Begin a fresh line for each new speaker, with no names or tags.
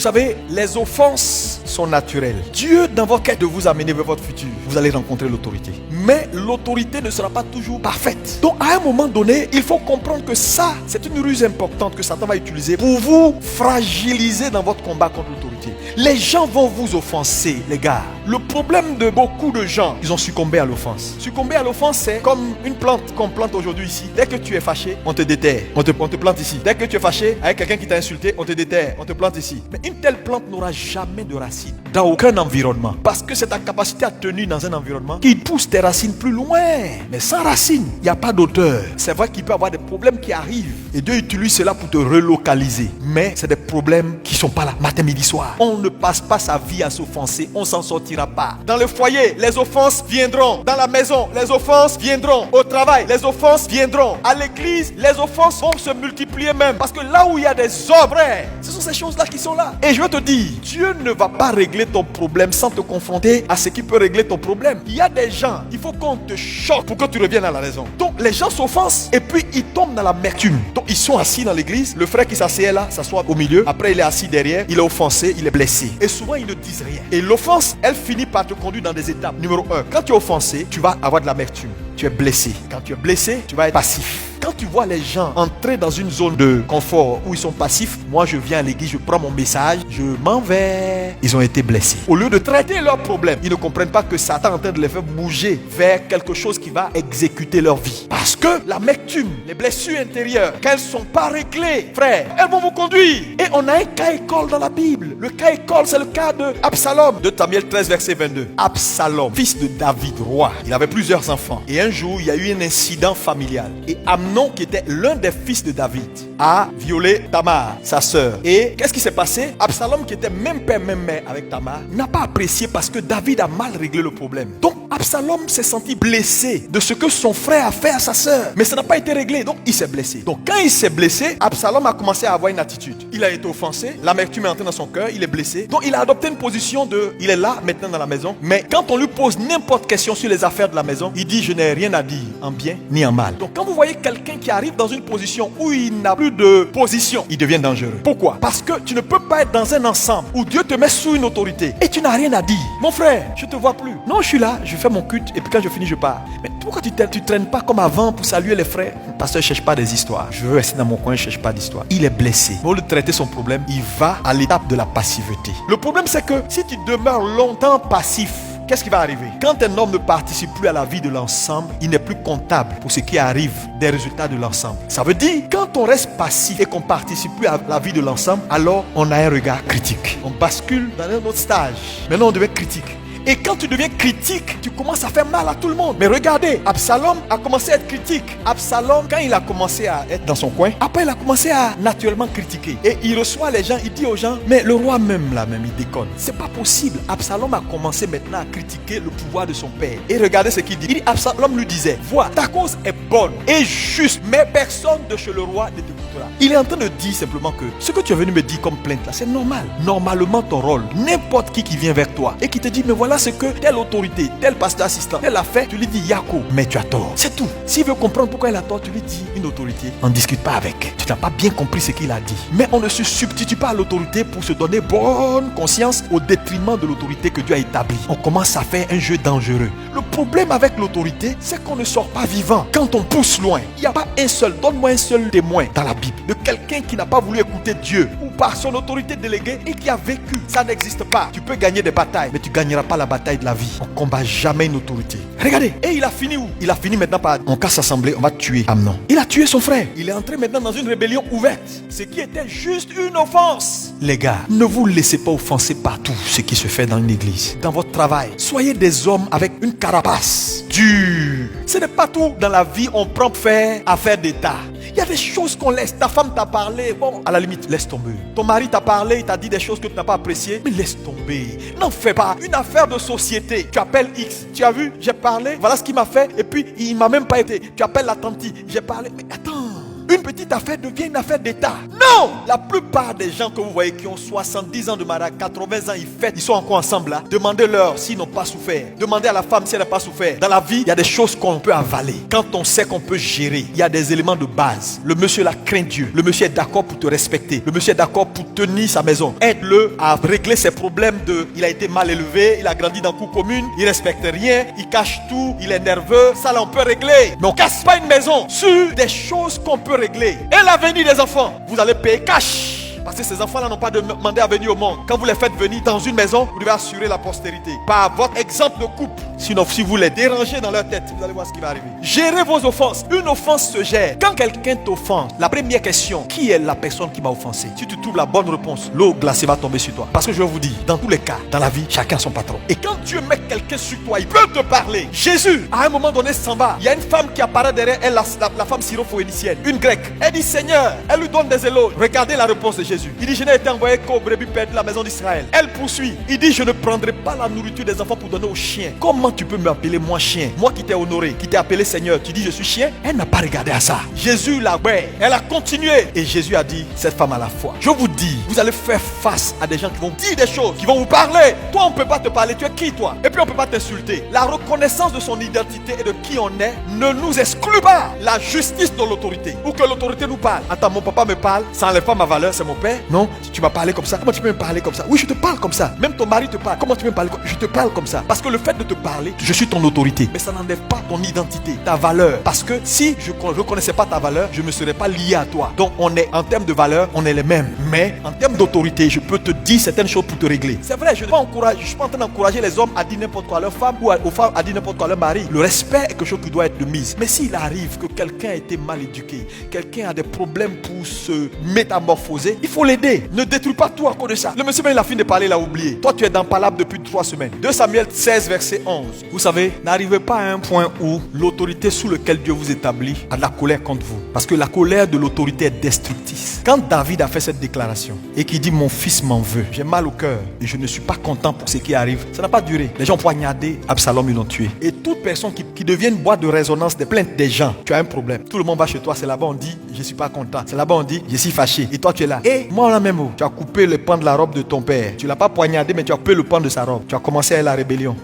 savez, les offenses sont naturelles. Dieu, dans votre quête de vous amener vers votre futur, vous allez rencontrer l'autorité. Mais l'autorité ne sera pas toujours parfaite. Donc, à un moment donné, il faut comprendre que ça, c'est une ruse importante que Satan va utiliser pour vous fragiliser dans votre combat contre l'autorité. Les gens vont vous offenser, les gars. Le problème de beaucoup de gens, ils ont succombé à l'offense. Succomber à l'offense, c'est comme une plante qu'on plante aujourd'hui ici. Dès que tu es fâché, on te déterre. On te plante ici. Dès que tu es fâché avec quelqu'un qui t'a insulté, on te déterre. On te plante ici. Mais une telle plante n'aura jamais de racines dans aucun environnement. Parce que c'est ta capacité à tenir dans un environnement qui pousse tes racines plus loin. Mais sans racines, il n'y a pas d'auteur. C'est vrai qu'il peut y avoir des problèmes qui arrivent. Et Dieu utilise cela pour te relocaliser. Mais c'est des problèmes qui ne sont pas là matin, midi, soir. On ne passe pas sa vie à s'offenser. On s'en sortira pas. Dans le foyer, les offenses viendront. Dans la maison, les offenses viendront. Au travail, les offenses viendront. À l'église, les offenses vont se multiplier même. Parce que là où il y a des hommes, frère, ce sont ces choses-là qui sont là. Et je veux te dire, Dieu ne va pas régler ton problème sans te confronter à ce qui peut régler ton problème. Il y a des gens, il faut qu'on te choque pour que tu reviennes à la raison. Donc les gens s'offensent et puis ils tombent dans l'amertume. Donc ils sont assis dans l'église, le frère qui s'assied là, s'assoit au milieu. Après il est assis derrière, il est offensé, il est blessé. Et souvent ils ne disent rien. Et l'offense, elle finit par te conduire dans des étapes. Numéro 1, quand tu es offensé, tu vas avoir de l'amertume. Tu es blessé. Quand tu es blessé, tu vas être passif. Quand tu vois les gens entrer dans une zone de confort où ils sont passifs, moi je viens à l'église, je prends mon message, je m'en vais. Ils ont été blessés. Au lieu de traiter leurs problèmes, ils ne comprennent pas que Satan est en train de les faire bouger vers quelque chose qui va exécuter leur vie. Parce que l'amertume, les blessures intérieures, qu'elles ne sont pas réglées, frère, elles vont vous conduire. Et on a un cas école dans la Bible. Le cas école, c'est le cas de Absalom. De Samuel 13, verset 22. Absalom, fils de David, roi. Il avait plusieurs enfants. Et un jour, il y a eu un incident familial. Et Amnon, qui était l'un des fils de David, a violé Tamar, sa sœur. Et qu'est-ce qui s'est passé? Absalom, qui était même père, même mère avec Tamar, n'a pas apprécié parce que David a mal réglé le problème. Donc Absalom s'est senti blessé de ce que son frère a fait à sa sœur. Mais ça n'a pas été réglé, donc il s'est blessé. Donc quand il s'est blessé, Absalom a commencé à avoir une attitude. Il a été offensé, l'amertume est entrée dans son cœur, il est blessé. Donc il a adopté une position de, il est là maintenant dans la maison. Mais quand on lui pose n'importe quelle question sur les affaires de la maison, il dit je n'ai rien à dire en bien ni en mal. Donc quand vous voyez quelqu'un qui arrive dans une position où il n'a plus de position, il devient dangereux. Pourquoi? Parce que tu ne peux pas être dans un ensemble où Dieu te met sous une autorité et tu n'as rien à dire. Mon frère, je te vois plus. Non, je suis là, je fais mon culte et puis quand je finis, je pars. Mais pourquoi tu traînes pas comme avant pour saluer les frères? Pasteur, je ne cherche pas des histoires. Je veux rester dans mon coin, je ne cherche pas d'histoire. Il est blessé. Au lieu de traiter son problème, il va à l'étape de la passivité. Le problème, c'est que si tu demeures longtemps passif, qu'est-ce qui va arriver? Quand un homme ne participe plus à la vie de l'ensemble, il n'est plus comptable pour ce qui arrive des résultats de l'ensemble. Ça veut dire, quand on reste passif et qu'on ne participe plus à la vie de l'ensemble, alors on a un regard critique. On bascule dans un autre stage. Maintenant, on devient critique. Et quand tu deviens critique, tu commences à faire mal à tout le monde. Mais regardez, Absalom a commencé à être critique. Absalom, quand il a commencé à être dans son coin, après il a commencé à naturellement critiquer. Et il reçoit les gens, il dit aux gens, mais le roi même là, même il déconne. C'est pas possible. Absalom a commencé maintenant à critiquer le pouvoir de son père. Et regardez ce qu'il dit. Il dit, Absalom lui disait, vois, ta cause est bonne et juste, mais personne de chez le roi ne t'écoutera. Il est en train de dire simplement que ce que tu es venu me dire comme plainte là, c'est normal. Normalement ton rôle, n'importe qui vient vers toi et qui te dit, mais voilà ce que telle autorité, tel pasteur assistant, tel a fait, tu lui dis Yako, mais tu as tort. C'est tout. S'il veut comprendre pourquoi il a tort, tu lui dis une autorité. On ne discute pas avec. Tu n'as pas bien compris ce qu'il a dit. Mais on ne se substitue pas à l'autorité pour se donner bonne conscience au détriment de l'autorité que Dieu a établie. On commence à faire un jeu dangereux. Le problème avec l'autorité, c'est qu'on ne sort pas vivant. Quand on pousse loin, il n'y a pas un seul, donne-moi un seul témoin dans la Bible de quelqu'un qui n'a pas voulu écouter Dieu ou par son autorité déléguée et qui a vécu. Ça n'existe pas. Tu peux gagner des batailles, mais tu ne gagneras pas la bataille de la vie. On ne combat jamais une autorité. Regardez, et il a fini où? Il a fini maintenant par, on casse l'assemblée, on va tuer Amnon. Il a tué son frère. Il est entré maintenant dans une rébellion ouverte. Ce qui était juste une offense. Les gars, ne vous laissez pas offenser par tout ce qui se fait dans une église, dans votre travail. Soyez des hommes avec une carapace dure. Ce n'est pas tout dans la vie on prend pour faire affaire d'État. Il y a des choses qu'on laisse. Ta femme t'a parlé, bon, à la limite, laisse tomber. Ton mari t'a parlé, il t'a dit des choses que tu n'as pas appréciées, mais laisse tomber. N'en fais pas une affaire de société. Tu appelles X, tu as vu, j'ai parlé, voilà ce qu'il m'a fait, et puis il m'a même pas été. Tu appelles la tante, j'ai parlé, mais attends. une petite affaire devient une affaire d'État. Non! La plupart des gens que vous voyez qui ont 70 ans de mariage, 80 ans, ils fêtent, ils sont encore ensemble là. Demandez-leur s'ils n'ont pas souffert. Demandez à la femme si elle n'a pas souffert. Dans la vie, il y a des choses qu'on peut avaler. Quand on sait qu'on peut gérer, il y a des éléments de base. Le monsieur là craint Dieu. Le monsieur est d'accord pour te respecter. Le monsieur est d'accord pour tenir sa maison. Aide-le à régler ses problèmes de... Il a été mal élevé, il a grandi dans cour commune, il respecte rien, il cache tout, il est nerveux. Ça là on peut régler. Mais on casse pas une maison sur des choses qu'on peut régler. Et l'avenir des enfants, vous allez payer cash. Parce que ces enfants-là n'ont pas demandé à venir au monde. Quand vous les faites venir dans une maison, vous devez assurer la postérité. Par votre exemple de couple. Sinon, si vous les dérangez dans leur tête, vous allez voir ce qui va arriver. Gérez vos offenses. Une offense se gère. Quand quelqu'un t'offense, la première question, qui est la personne qui m'a offensé? Si tu trouves la bonne réponse, l'eau glacée va tomber sur toi. Parce que je vais vous dire, dans tous les cas, dans la vie, chacun son patron. Et quand Dieu met quelqu'un sur toi, il peut te parler. Jésus, à un moment donné, s'en va. Il y a une femme qui apparaît derrière elle, la femme syrophoénicienne, une grecque. Elle dit Seigneur, elle lui donne des éloges. Regardez la réponse de Jésus. Il dit, je n'ai été envoyé qu'aux brebis perdues de la maison d'Israël. Elle poursuit. Il dit, je ne prendrai pas la nourriture des enfants pour donner aux chiens. Comment tu peux m'appeler moi chien? Moi qui t'ai honoré, qui t'ai appelé Seigneur, tu dis je suis chien? Elle n'a pas regardé à ça. Jésus l'a ouais. Elle a continué. Et Jésus a dit, cette femme a la foi. Je vous dis, vous allez faire face à des gens qui vont dire des choses, qui vont vous parler. Toi, on ne peut pas te parler. Tu es qui toi? Et puis on ne peut pas t'insulter. La reconnaissance de son identité et de qui on est ne nous exclut pas la justice de l'autorité. Ou que l'autorité nous parle. Attends, mon papa me parle, ça n'enlève pas ma valeur, c'est mon père. Non, tu m'as parlé comme ça. Comment tu peux me parler comme ça? Oui, je te parle comme ça. Même ton mari te parle. Comment tu peux me parler comme ça? Je te parle comme ça. Parce que le fait de te parler, je suis ton autorité. Mais ça n'enlève pas ton identité, ta valeur. Parce que si je ne reconnaissais pas ta valeur, je ne serais pas lié à toi. Donc on est, en termes de valeur, on est les mêmes. Mais en termes d'autorité, je peux te dire certaines choses pour te régler. C'est vrai, je ne suis pas en train d'encourager les hommes à dire n'importe quoi à leur femme ou aux femmes à dire n'importe quoi à leur mari. Le respect est quelque chose qui doit être de mise. Mais s'il arrive que quelqu'un a été mal éduqué, quelqu'un a des problèmes pour se métamorphoser, il faut l'aider. Ne détruis pas tout à cause de ça. Le monsieur, il a fini de parler, il a oublié. Toi, tu es dans Palabre depuis 3 semaines. 2 Samuel 16, verset 11. Vous savez, n'arrivez pas à un point où l'autorité sous laquelle Dieu vous établit a de la colère contre vous. Parce que la colère de l'autorité est destructrice. Quand David a fait cette déclaration et qu'il dit mon fils m'en veut, j'ai mal au cœur et je ne suis pas content pour ce qui arrive, ça n'a pas duré. Les gens ont poignardé Absalom, ils l'ont tué. Et toute personne qui devient une boîte de résonance des plaintes des gens, tu as un problème. Tout le monde va chez toi, c'est là-bas on dit je suis pas content. C'est là-bas on dit je suis fâché. Et toi tu es là. Et moi on a même tu as coupé le pan de la robe de ton père. Tu l'as pas poignardé mais tu as coupé le pan de sa robe. Tu as commencé à la rébellion.